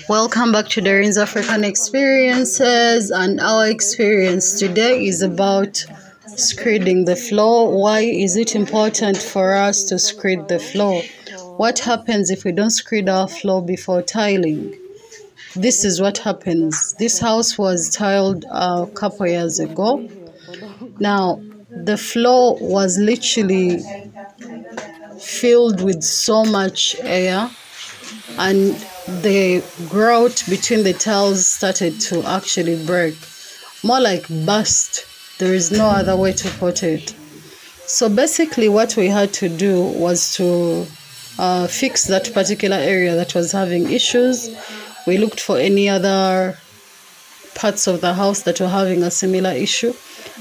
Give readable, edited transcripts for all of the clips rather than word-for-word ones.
Welcome back to DOREEN'S African Experiences, and our experience today is about screeding the floor. Why is it important for us to screed the floor? What happens if we don't screed our floor before tiling? This is what happens. This house was tiled a couple years ago. Now, the floor was literally filled with so much air, and the grout between the tiles started to actually break, more like burst. There is no other way to put it. So basically what we had to do was to fix that particular area that was having issues. We looked for any other parts of the house that were having a similar issue,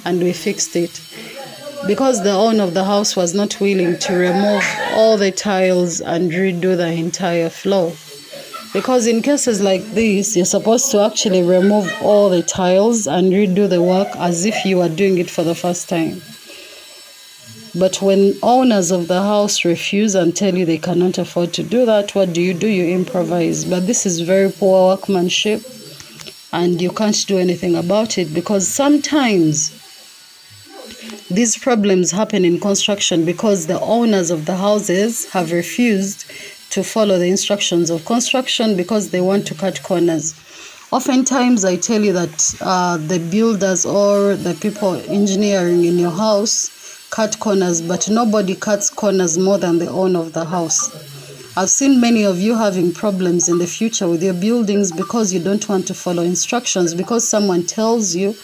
and we fixed it. Because the owner of the house was not willing to remove all the tiles and redo the entire floor. Because in cases like this, you're supposed to actually remove all the tiles and redo the work as if you were doing it for the first time. But when owners of the house refuse and tell you they cannot afford to do that, what do? You improvise. But this is very poor workmanship, and you can't do anything about it, because sometimes these problems happen in construction because the owners of the houses have refused to follow the instructions of construction because they want to cut corners. Oftentimes, I tell you that the builders or the people engineering in your house cut corners, but nobody cuts corners more than the owner of the house. I've seen many of you having problems in the future with your buildings because you don't want to follow instructions, because someone tells you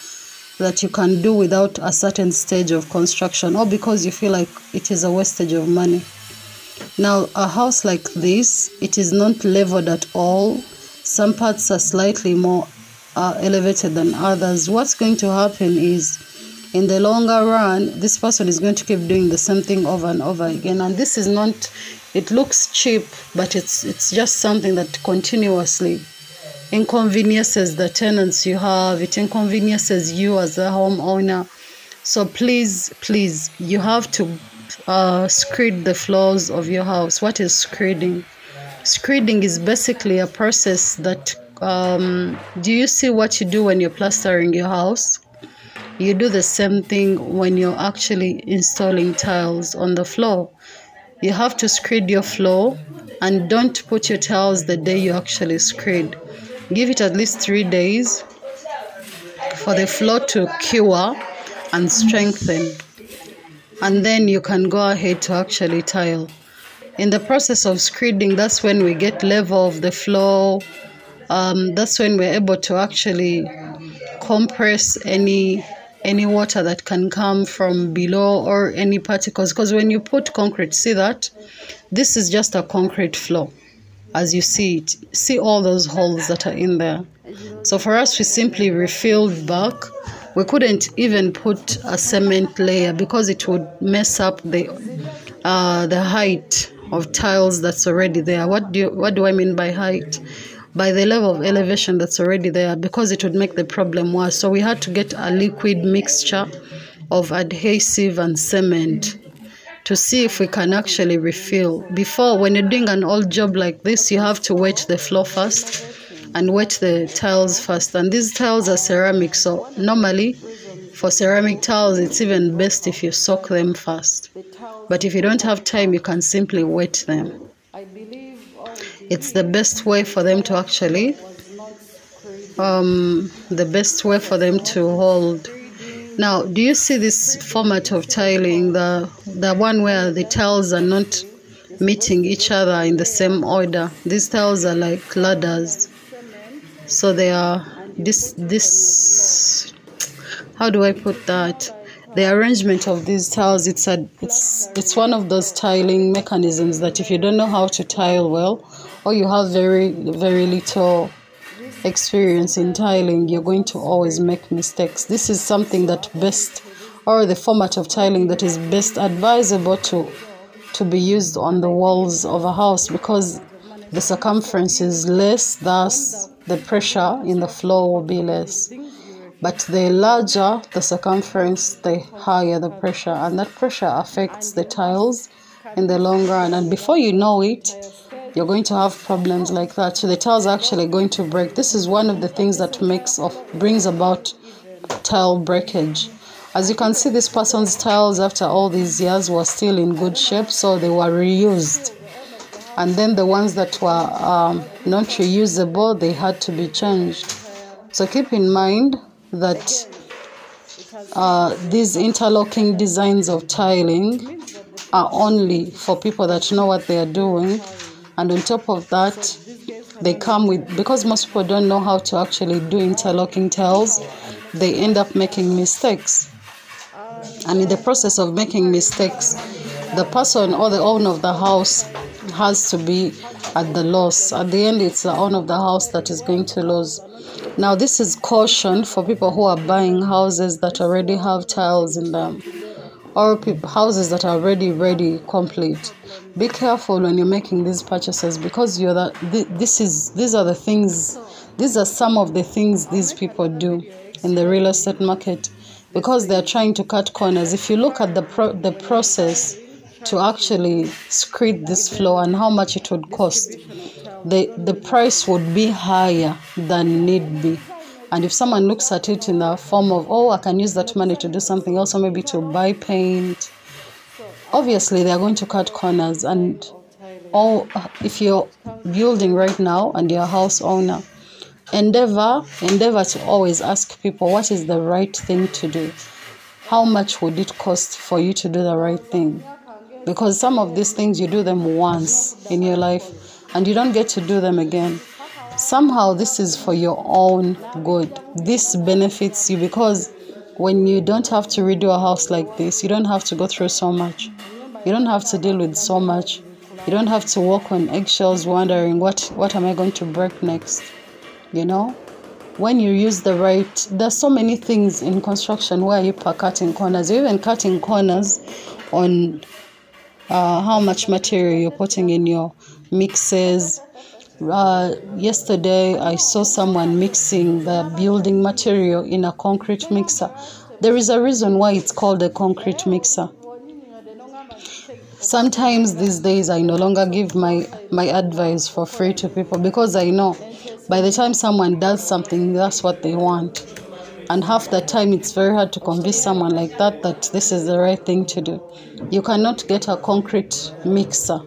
that you can do without a certain stage of construction, or because you feel like it is a wastage of money. Now, a house like this, it is not leveled at all. Some parts are slightly more elevated than others. What's going to happen is, in the longer run, this person is going to keep doing the same thing over and over again. And this is not, it looks cheap, but it's just something that continuously inconveniences the tenants you have. It inconveniences you as a homeowner. So please, you have to screed the floors of your house. What is screeding? Screeding is basically a process that, do you see what you do when you're plastering your house? You do the same thing when you're actually installing tiles on the floor. You have to screed your floor, and don't put your tiles the day you actually screed. Give it at least 3 days for the floor to cure and strengthen, and then you can go ahead to actually tile. In the process of screeding, that's when we get level of the floor. That's when we're able to actually compress any water that can come from below, or any particles. Because when you put concrete, see that this is just a concrete floor. As you see it, see all those holes that are in there. So for us, we simply refilled back. We couldn't even put a cement layer because it would mess up the height of tiles that's already there. What do I mean by height? By the level of elevation that's already there, because it would make the problem worse. So we had to get a liquid mixture of adhesive and cement to see if we can actually refill. Before, when you're doing an old job like this, you have to wet the floor first and wet the tiles first. And these tiles are ceramic, so normally for ceramic tiles, it's even best if you soak them first. But if you don't have time, you can simply wet them. It's the best way for them to actually, hold. Now, do you see this format of tiling, the one where the tiles are not meeting each other in the same order? These tiles are like ladders. So they are this how do I put that? The arrangement of these tiles, it's one of those tiling mechanisms that if you don't know how to tile well, or you have very little experience in tiling, you're going to always make mistakes. This is something that best, or the format of tiling that is best advisable to be used on the walls of a house, because the circumference is less, thus the pressure in the floor will be less. But the larger the circumference, the higher the pressure, and that pressure affects the tiles in the long run. And before you know it, you're going to have problems like that. So the tiles are actually going to break. This is one of the things that brings about tile breakage. As you can see, this person's tiles after all these years were still in good shape, so they were reused. And then the ones that were not reusable, they had to be changed. So keep in mind that these interlocking designs of tiling are only for people that know what they are doing. And on top of that, they come with, because most people don't know how to actually do interlocking tiles, they end up making mistakes. And in the process of making mistakes, the person or the owner of the house has to be at the loss. At the end, it's the owner of the house that is going to lose. Now, this is caution for people who are buying houses that already have tiles in them, or houses that are already ready, complete. Be careful when you're making these purchases, because these are some of the things these people do in the real estate market, because they're trying to cut corners. If you look at the process to actually screed this floor and how much it would cost, the price would be higher than need be. And if someone looks at it in the form of, oh, I can use that money to do something else, or maybe to buy paint, obviously they're going to cut corners. And if you're building right now and you're a house owner, endeavor to always ask people, what is the right thing to do? How much would it cost for you to do the right thing? Because some of these things, you do them once in your life and you don't get to do them again. Somehow this is for your own good. This benefits you, because when you don't have to redo a house like this, you don't have to go through so much. You don't have to deal with so much. You don't have to walk on eggshells wondering what am I going to break next. You know, when you use there's so many things in construction where you are cutting corners. You're even cutting corners on how much material you're putting in your mixes. Yesterday, I saw someone mixing the building material in a concrete mixer. There is a reason why it's called a concrete mixer. Sometimes these days, I no longer give my advice for free to people, because I know by the time someone does something, that's what they want. And half the time, it's very hard to convince someone like that this is the right thing to do. You cannot get a concrete mixer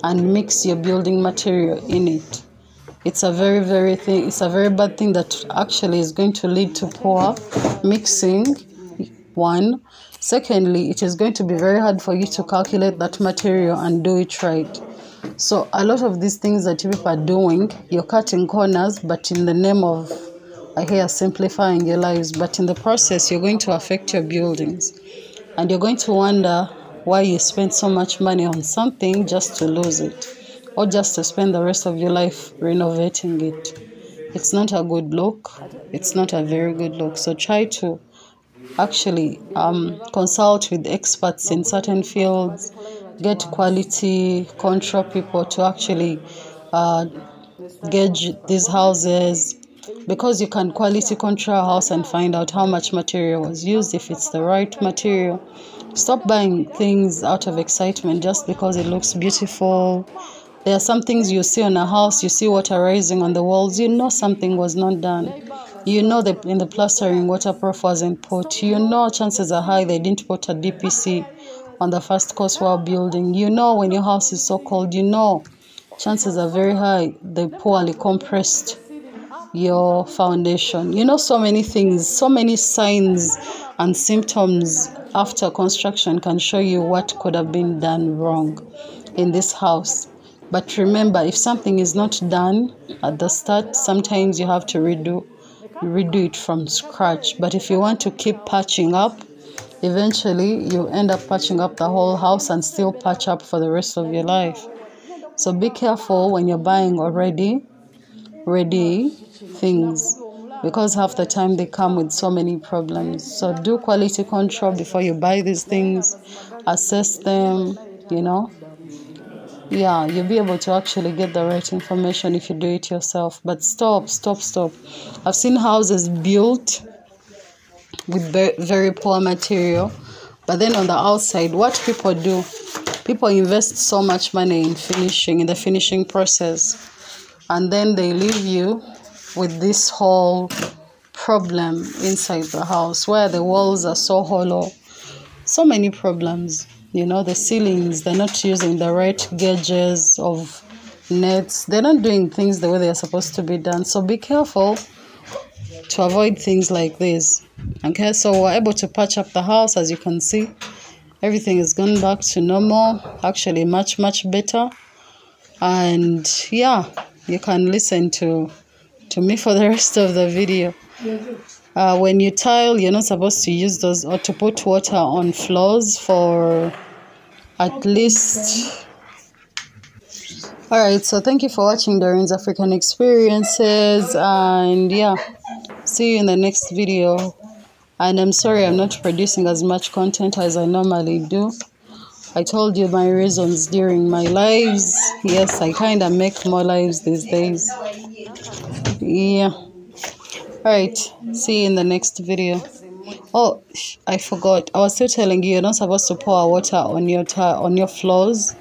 and mix your building material in it. It's a very bad thing that actually is going to lead to poor mixing, one. Secondly, it is going to be very hard for you to calculate that material and do it right. So a lot of these things that people are doing, you're cutting corners, but in the name of, I hear, simplifying your lives, but in the process, you're going to affect your buildings. And you're going to wonder why you spend so much money on something just to lose it, or just to spend the rest of your life renovating it. It's not a good look. It's not a very good look. So try to actually consult with experts in certain fields, get quality control people to actually gauge these houses, because you can quality control a house and find out how much material was used, if it's the right material. Stop buying things out of excitement just because it looks beautiful. There are some things you see on a house, you see water rising on the walls, you know something was not done. You know that in the plastering, waterproof wasn't put. You know chances are high they didn't put a DPC on the first course while building. You know when your house is so cold, you know chances are very high they poorly compressed your foundation. You know so many things, so many signs and symptoms after construction can show you what could have been done wrong in this house. But remember, if something is not done at the start, sometimes you have to redo it from scratch. But if you want to keep patching up, eventually you end up patching up the whole house and still patch up for the rest of your life. So be careful when you're buying already ready things, because half the time they come with so many problems. So do quality control before you buy these things. Assess them, you know. Yeah, you'll be able to actually get the right information if you do it yourself. But stop. I've seen houses built with very poor material, but then on the outside, what people do, people invest so much money in the finishing process, and then they leave you with this whole problem inside the house where the walls are so hollow. So many problems. The ceilings, they're not using the right gauges of nets. They're not doing things the way they're supposed to be done. So be careful to avoid things like this. Okay, so we're able to patch up the house. As you can see, everything is gone back to normal, actually much better. And yeah, you can listen to me for the rest of the video. When you tile, you're not supposed to use those or to put water on floors for at least. Alright, so thank you for watching DOREEN'S African Experiences, and yeah, see you in the next video. And I'm sorry I'm not producing as much content as I normally do. I told you my reasons during my lives. Yes, I kind of make more lives these days. Yeah. Alright, see you in the next video. Oh, I forgot. I was still telling you, you're not supposed to pour water on your floors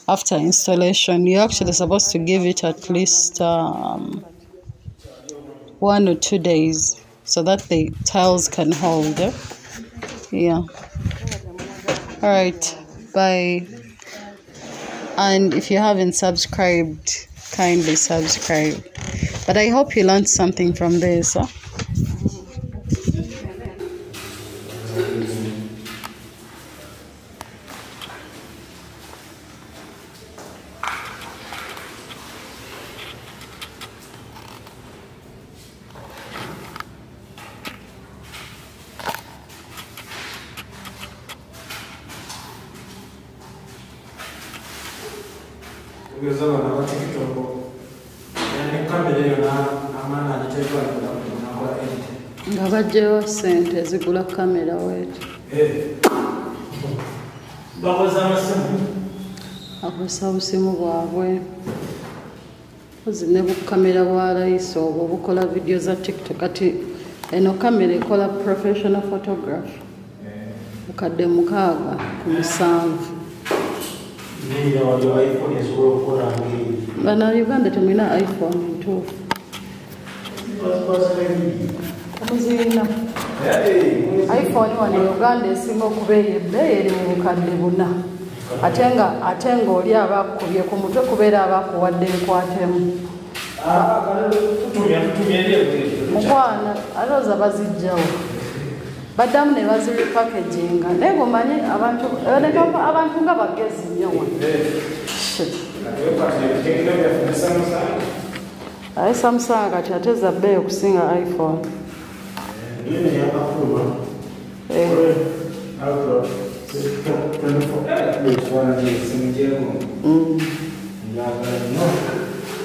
after installation. You're actually supposed to give it at least 1 or 2 days so that the tiles can hold. Yeah. Alright, bye. And if you haven't subscribed, kindly subscribe. But I hope you learned something from this. Nga bajjeyo ssente zigula kamera wetu. Akozesa busimu bwabwe. Ozine bukamera bwa layisi obwo obukola video za TikTok. Kati eno kamera ekola professional photography. Bukadde 6 ku 7. Bana Uganda temulina iPhone ntuufu. Omuzina iPhone wano Uganda esinga okubeera ebbeeyi eri mu bukadde 4. Ate nga oli abakubye ku mutwe kubeera abakuwadde enkwatemu. Mukwana alooza bazijjawo. Baddamu ne bazirepackaginga. Naye bw'omanyi abantu nga bagezi nnyo wano. Aye Samsung kati ateza bbeeyi okusinga iPhone.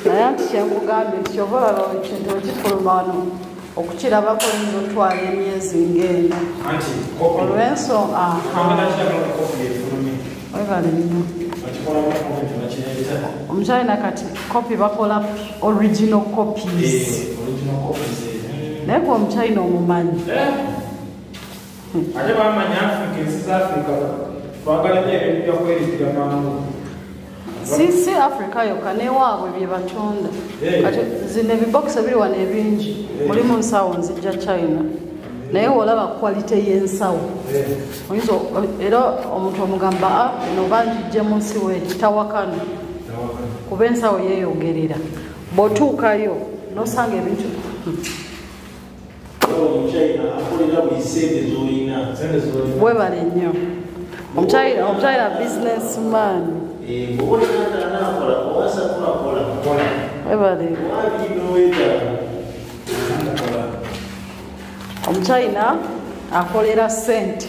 Naye anti kyenkugambye nti kyova olaba ekintu ekifuluma wano okukirabako oyinza otwala emyezi ng'ena. Olw'ensonga webale nnyo. Omukyalina kati kopi bakola original copies. Naye gwe omukyalina omumanyi. Ate bamanyi Africa, ensi za Africa twagala nnyo ebintu byakwerikira mangu. Si Africa yokka n'ewaabwe bye batunda. Kati zino ebibokisi biri wano ebingi. Mulimu nsawo nzijja China. Naye olaba quality y'ensawo. Oyinza era omuntu omugamba eno banjijje mu nsi weeti tawakana. Kuba ensawo yeeyogerera. Bw'otuukayo n'osanga ebintu. Webale nnyo. Omukyalina businessman. Webale. Omukyalina akolera ssente.